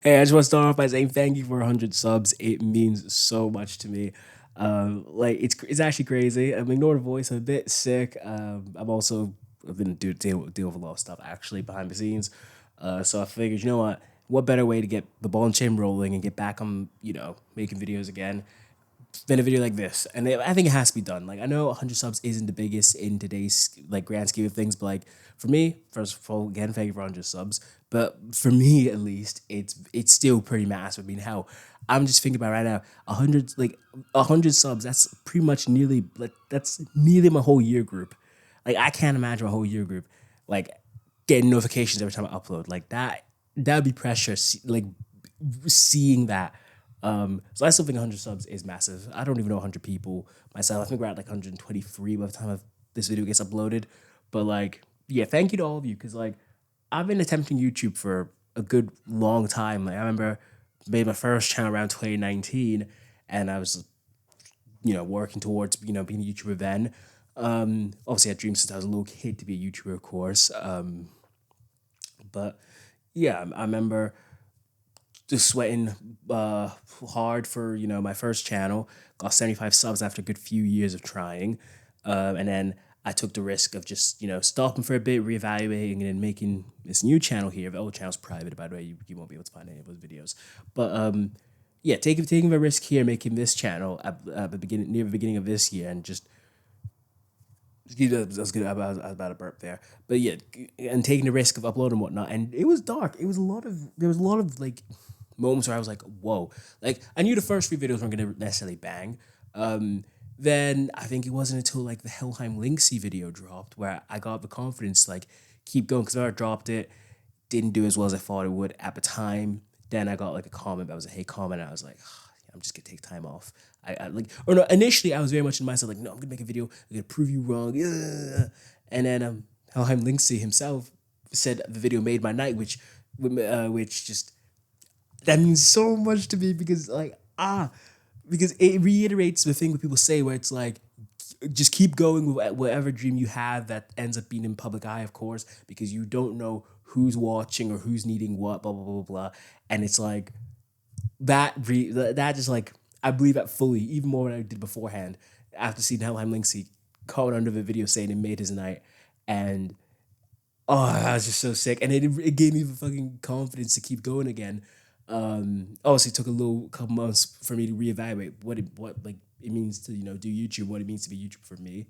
Hey, I just want to start off by saying thank you for 100 subs. It means so much to me. Like it's actually crazy. I'm ignoring the voice. I'm a bit sick. I've been deal with a lot of stuff actually behind the scenes. So I figured, you know what better way to get the ball and chain rolling and get back on, making videos again than a video like this. And I think it has to be done. Like I know 100 subs isn't the biggest in today's like grand scheme of things, but like for me, first of all, again, thank you for 100 subs. But for me, at least, it's still pretty massive. I mean, how I'm just thinking about right now, 100 subs. That's pretty much nearly like that's nearly my whole year group. Like I can't imagine my whole year group like getting notifications every time I upload. Like that that'd be precious. Like seeing that. So I still think 100 subs is massive. I don't even know 100 people myself. I think we're at like 123 by the time this video gets uploaded. But like, yeah, thank you to all of you because like I've been attempting YouTube for a good long time. Like I remember made my first channel around 2019, and I was working towards being a YouTuber then. Obviously, I dreamed since I was a little kid to be a YouTuber, of course. But yeah, I remember just sweating hard for my first channel. Got 75 subs after a good few years of trying, and then I took the risk of just stopping for a bit, reevaluating, and then making this new channel here. The old channel's private, by the way. You won't be able to find any of those videos. But yeah, taking the risk here, making this channel at the beginning, near the beginning of this year, and just I was good. I was about to burp there, but yeah, and taking the risk of uploading and whatnot. And it was dark. It was a lot of there was a lot of like moments where I was like, whoa. Like I knew the first three videos weren't gonna necessarily bang. Then I think it wasn't until like the Helheim Linksy video dropped where I got the confidence to like keep going because I dropped it, didn't do as well as I thought it would at the time. Then I got like a comment that was a hey comment, and I was like, I'm just gonna take time off. I like or no, initially I was very much in myself like, no, I'm gonna make a video, I'm gonna prove you wrong. Yeah. And then Helheim Linksy himself said the video made my night, which just that means so much to me because because it reiterates the thing that people say where it's like just keep going with whatever dream you have that ends up being in public eye, of course, because you don't know who's watching or who's needing what, blah blah blah blah. And it's like that just like I believe that fully, even more than I did beforehand. After seeing Helheim Linksy comment under the video saying it made his night, and oh, I was just so sick, and it gave me the fucking confidence to keep going again. Obviously, it took a little couple months for me to reevaluate what like it means to do YouTube, what it means to be YouTube for me,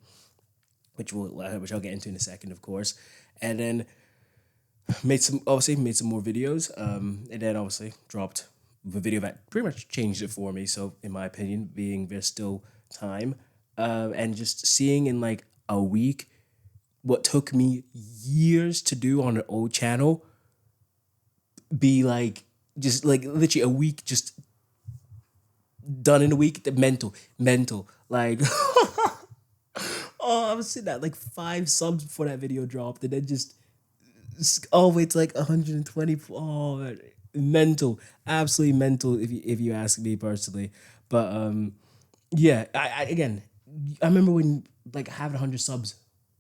which I'll get into in a second, of course, and then made some more videos, and then obviously dropped the video that pretty much changed it for me. So in my opinion, being there's still time, and just seeing in like a week what took me years to do on an old channel be like just like literally a week just done in a week. The mental like oh, I was sitting at like 5 subs before that video dropped, and then just all the way to like 120. Oh man, mental, absolutely mental if you ask me personally. But yeah, again, I remember when like having 100 subs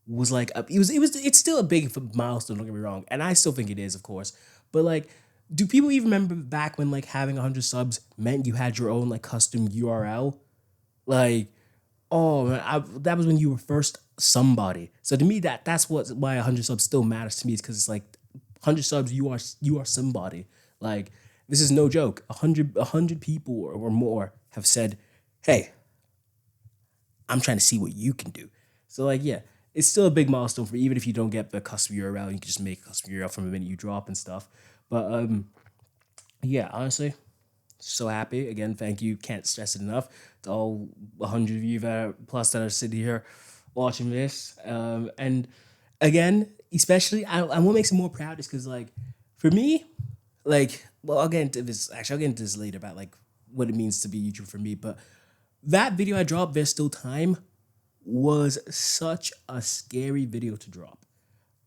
was like it's still a big milestone. Don't get me wrong, and I still think it is, of course. But like, do people even remember back when like having 100 subs meant you had your own like custom URL? Like, oh man, that was when you were first somebody. So to me, that's why 100 subs still matters to me is because it's like 100 subs, you are somebody. Like this is no joke. A hundred people or more have said, "Hey, I'm trying to see what you can do." So like, yeah, it's still a big milestone for me, even if you don't get the custom URL. You can just make a custom URL from the minute you drop and stuff. But yeah, honestly, so happy. Again, thank you. Can't stress it enough to all 100 of you plus that are sitting here watching this. And again, especially, what makes it more proud is because, like, for me, like, well, I'll get into this. Actually, I'll get into this later about like what it means to be YouTube for me. But that video I dropped, There's Still Time, was such a scary video to drop.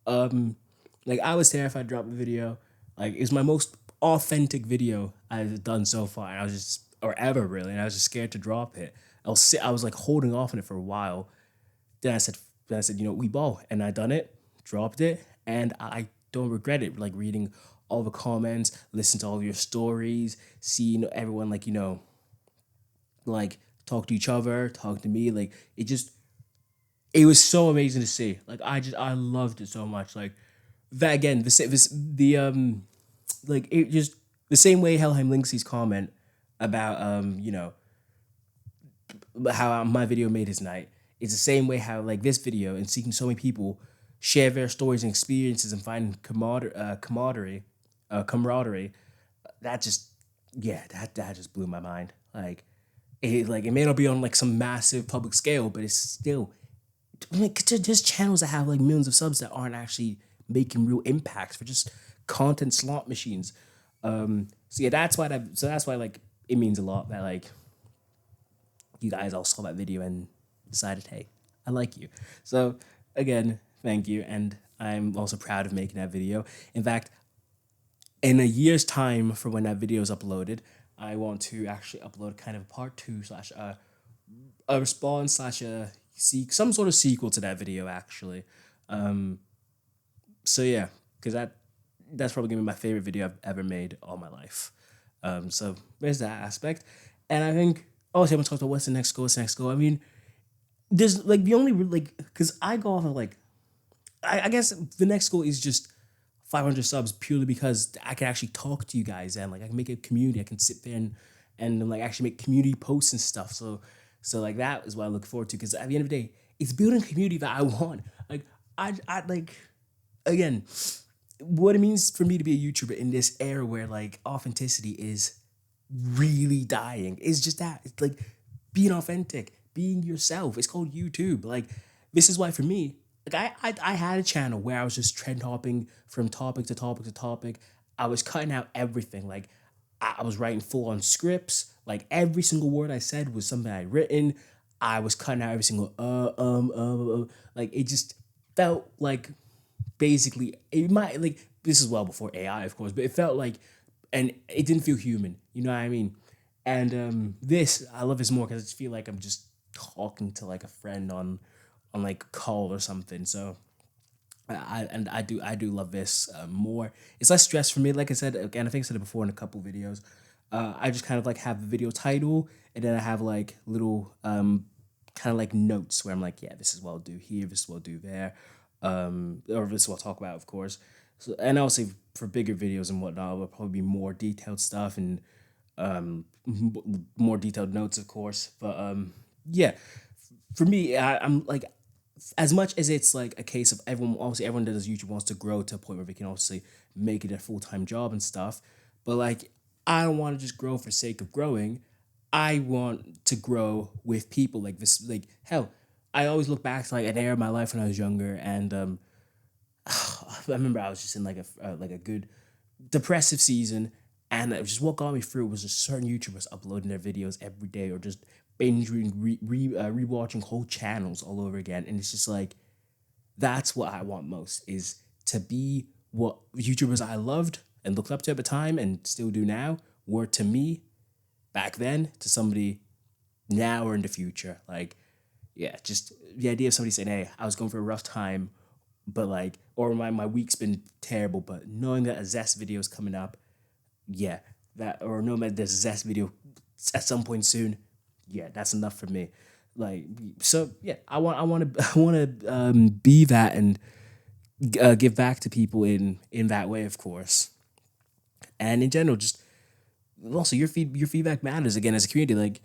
Like I was terrified to drop the video. Like it was my most authentic video I've done so far. And I was just or ever really, and I was just scared to drop it. I was like holding off on it for a while. Then I said, we ball, and I done it, dropped it, and I don't regret it. Like reading all the comments, listen to all your stories, seeing everyone like like talk to each other, talk to me. Like it was so amazing to see. Like I loved it so much. Like that again, the like it just the same way Helheim Linksey's comment about how my video made his night. It's the same way how like this video and seeing so many people share their stories and experiences and find camaraderie. That just yeah, that just blew my mind. Like it may not be on like some massive public scale, but it's still like just channels that have like millions of subs that aren't actually making real impacts for just content slot machines. So yeah, that's why like it means a lot that like you guys all saw that video and decided, hey, I like you. So again, thank you, and I'm also proud of making that video. In fact, in a year's time from when that video is uploaded, I want to actually upload kind of a part two slash a response slash some sort of sequel to that video actually. So yeah, because that's probably gonna be my favorite video I've ever made all my life. So there's that aspect, and I think also I'm gonna talk about what's the next goal. What's the next goal? I mean, there's like the only like because I go off of like I guess the next goal is just 500 subs purely because I can actually talk to you guys and like I can make a community. I can sit there and like actually make community posts and stuff. So like that is what I look forward to because at the end of the day, it's building a community that I want. Like I like again, what it means for me to be a YouTuber in this era where like authenticity is really dying is just that. It's like being authentic, being yourself. It's called YouTube. Like this is why for me, like I had a channel where I was just trend hopping from topic to topic to topic. I was cutting out everything. Like I was writing full on scripts. Like every single word I said was something I'd written. I was cutting out every single like it just felt like basically it might like this is well before AI of course, but it felt like and it didn't feel human. You know what I mean? And this I love this more because I just feel like I'm just talking to like a friend on like a call or something. So I do love this more. It's less stress for me. Like I said again, I think I said it before in a couple videos. I just kind of like have the video title and then I have like little kind of like notes where I'm like, yeah, this is what I'll do here, this is what I'll do there, or this is what I'll talk about, of course. So and also for bigger videos and whatnot, will probably be more detailed stuff and more detailed notes, of course. But yeah, for me, I'm like as much as it's like a case of everyone obviously everyone that does YouTube wants to grow to a point where they can obviously make it a full-time job and stuff. But like I don't want to just grow for sake of growing. I want to grow with people like this. Like hell, I always look back to like an era of my life when I was younger, and I remember I was just in like a good depressive season, and it just what got me through was just certain YouTubers uploading their videos every day or just binge rewatching whole channels all over again, and it's just like that's what I want most is to be what YouTubers I loved and looked up to at the time and still do now were to me back then to somebody now or in the future. Like, yeah, just the idea of somebody saying, hey, I was going for a rough time, but like, or my week's been terrible, but knowing that a Zest video is coming up, yeah, that, or knowing that there's a Zest video at some point soon, yeah, that's enough for me. Like, so yeah, I want to be that and give back to people in that way, of course, and in general, just also your feedback matters again as a community. Like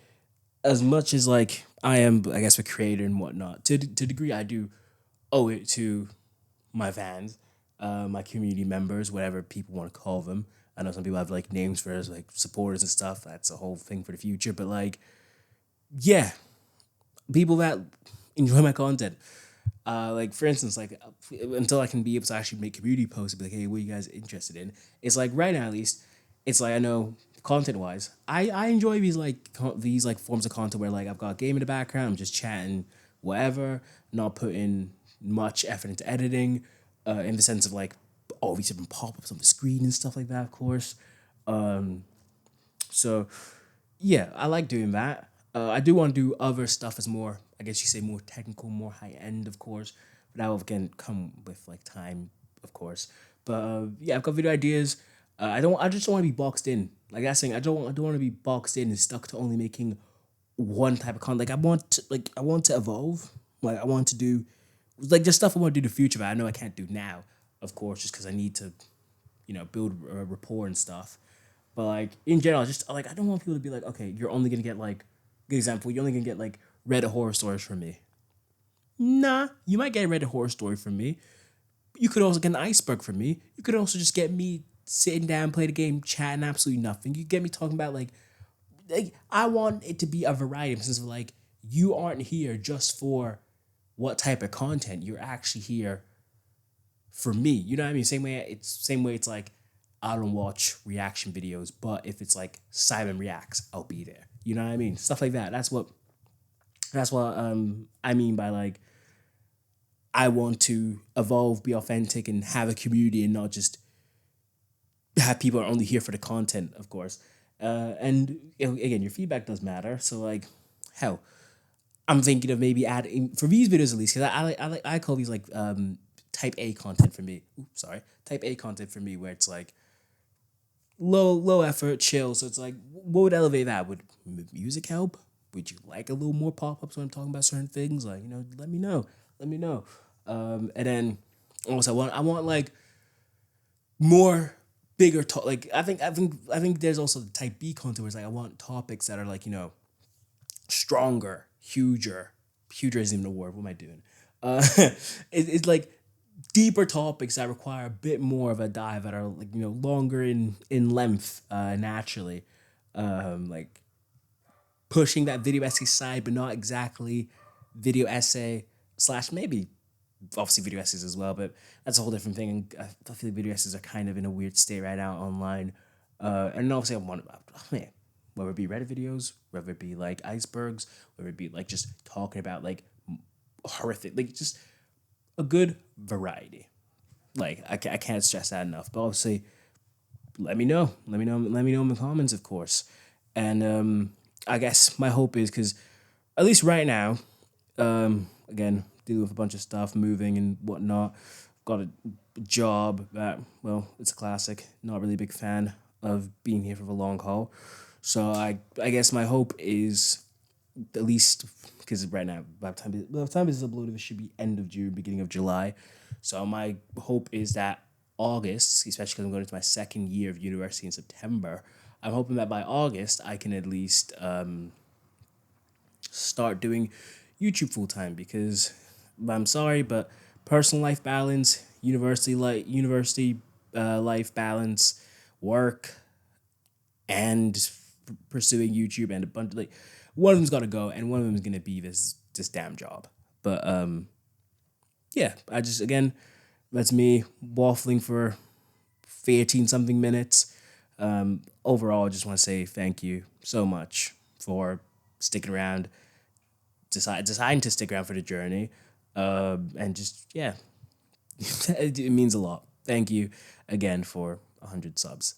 as much as like I am, I guess, a creator and whatnot, to a degree, I do owe it to my fans, my community members, whatever people want to call them. I know some people have like names for us, like supporters and stuff. That's a whole thing for the future. But like, yeah, people that enjoy my content. Like for instance, like until I can be able to actually make community posts, and be like, hey, what are you guys interested in? It's like right now at least, it's like I know content wise, I enjoy these like these like forms of content where like I've got a game in the background, I'm just chatting, whatever, not putting much effort into editing, in the sense of like all these different pop ups on the screen and stuff like that, of course. So yeah, I like doing that. I do want to do other stuff as more, I guess you say, more technical, more high end, of course. But that will again come with like time, of course. But yeah, I've got video ideas. I just don't want to be boxed in. Like that's saying, I don't want to be boxed in and stuck to only making one type of content. Like I want to evolve. Like I want to do, like just stuff I want to do in the future, but I know I can't do now, of course, just because I need to, build rapport and stuff. But like in general, just like I don't want people to be like, okay, you're only gonna get like, good example, you're only gonna get like Reddit horror stories from me. Nah, you might get a Reddit horror story from me. You could also get an iceberg from me. You could also just get me sitting down, play the game, chatting absolutely nothing. You get me talking about like I want it to be a variety in the sense of like you aren't here just for what type of content. You're actually here for me. You know what I mean? Same way it's like I don't watch reaction videos, but if it's like Simon reacts, I'll be there. You know what I mean? Stuff like that. That's what I mean by like I want to evolve, be authentic, and have a community, and not just have people are only here for the content, of course. And again, your feedback does matter. So like, hell, I'm thinking of maybe adding for these videos at least because I call these like type A content for me. Oops, sorry, type A content for me where it's like low effort, chill. So it's like, what would elevate that? Would music help? Would you like a little more pop ups when I'm talking about certain things? Like let me know, let me know. And then also I want like more bigger talk. Like I think there's also the type B content where it's like I want topics that are like stronger, huger. Huger isn't even a word. What am I doing? It's like deeper topics that require a bit more of a dive that are like longer in length naturally, like pushing that video essay side, but not exactly video essay slash maybe obviously video essays as well, but that's a whole different thing. And I feel like video essays are kind of in a weird state right now online. And obviously, I want man, whether it be Reddit videos, whether it be like icebergs, whether it be like just talking about like horrific, like just a good variety. Like I can't stress that enough. But obviously, let me know in the comments, of course. And I guess my hope is because at least right now, again, dealing with a bunch of stuff, moving and whatnot. Got a job that, well, it's a classic. Not really a big fan of being here for the long haul. So I guess my hope is at least because right now by the time this is uploaded, it should be end of June, beginning of July. So my hope is that August, especially because I'm going into my second year of university in September, I'm hoping that by August I can at least start doing YouTube full time because I'm sorry, but personal life balance, university life balance, work, and pursuing YouTube and a bunch of like one of them's got to go and one of them's gonna be this damn job. But yeah, I just again that's me waffling for 13 something minutes. Overall, I just want to say thank you so much for sticking around, deciding to stick around for the journey, and just yeah, it means a lot. Thank you again for 100 subs.